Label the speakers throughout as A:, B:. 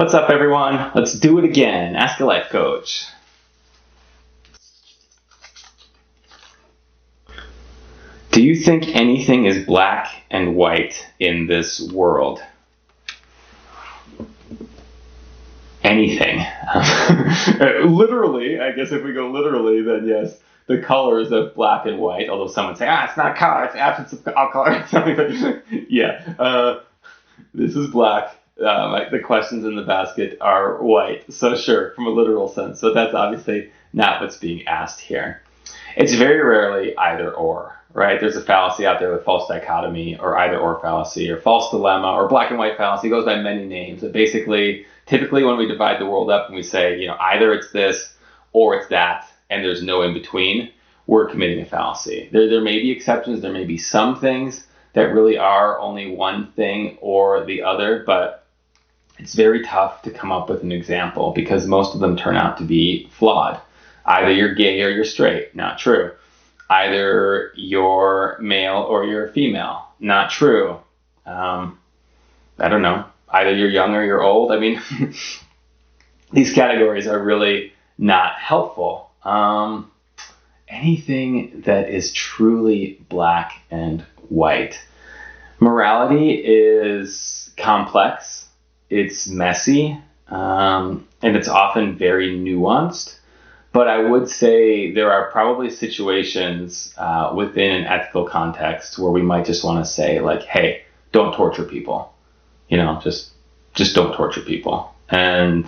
A: What's up, everyone? Let's do it again. Ask a life coach. Do you think anything is black and white in this world? Anything. Literally, I guess if we go literally, then yes, the colors of black and white, although some would say, it's not color, it's absence of color. This is black. The questions in the basket are white. So sure, from a literal sense. So that's obviously not what's being asked here. It's very rarely either or, right? There's a fallacy out there with false dichotomy or either or fallacy or false dilemma or black and white fallacy. It goes by many names. But basically, typically when we divide the world up and we say, either it's this or it's that, and there's no in between, we're committing a fallacy. There may be exceptions. There may be some things that really are only one thing or the other, but it's very tough to come up with an example because most of them turn out to be flawed. Either you're gay or you're straight, not true. Either you're male or you're female, not true. I don't know. Either you're young or you're old. I mean, these categories are really not helpful. Anything that is truly black and white. Morality is complex. It's messy, and it's often very nuanced. But I would say there are probably situations within an ethical context where we might just want to say, like, hey, don't torture people. Just don't torture people. And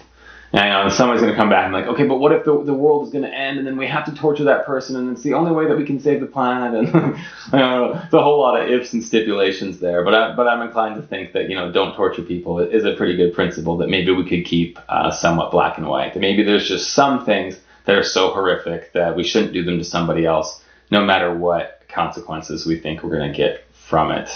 A: I know somebody's going to come back and like, okay, but what if the world is going to end and then we have to torture that person and it's the only way that we can save the planet? And I don't know, it's a whole lot of ifs and stipulations there. But I'm inclined to think that, don't torture people is a pretty good principle that maybe we could keep somewhat black and white. That maybe there's just some things that are so horrific that we shouldn't do them to somebody else, no matter what consequences we think we're going to get from it.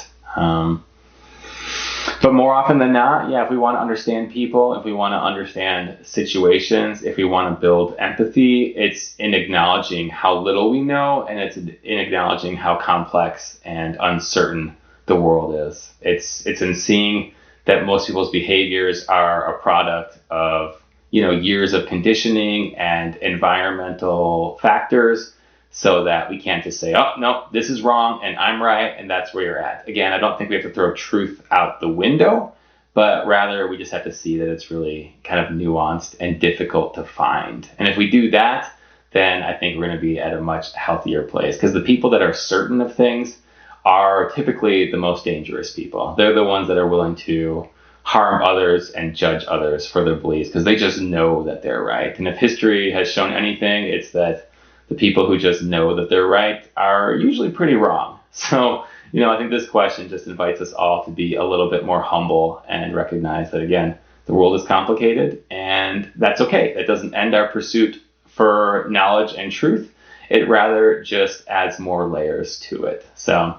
A: But more often than not, if we want to understand people, if we want to understand situations, if we want to build empathy, it's in acknowledging how little we know, and it's in acknowledging how complex and uncertain the world is. It's in seeing that most people's behaviors are a product of years of conditioning and environmental factors, so that we can't just say, oh, no, this is wrong and I'm right and that's where you're at. Again, I don't think we have to throw truth out the window, but rather we just have to see that it's really kind of nuanced and difficult to find. And if we do that, then I think we're going to be at a much healthier place, because the people that are certain of things are typically the most dangerous people. They're the ones that are willing to harm others and judge others for their beliefs because they just know that they're right. And if history has shown anything, it's that the people who just know that they're right are usually pretty wrong. So, I think this question just invites us all to be a little bit more humble and recognize that, again, the world is complicated, and that's okay. That doesn't end our pursuit for knowledge and truth. It rather just adds more layers to it. So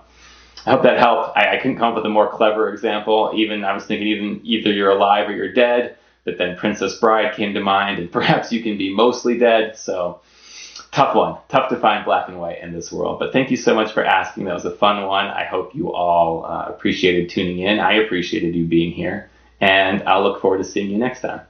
A: I hope that helped. I couldn't come up with a more clever example. I was thinking either you're alive or you're dead, but then Princess Bride came to mind, and perhaps you can be mostly dead. So tough one. Tough to find black and white in this world. But thank you so much for asking. That was a fun one. I hope you all appreciated tuning in. I appreciated you being here. And I'll look forward to seeing you next time.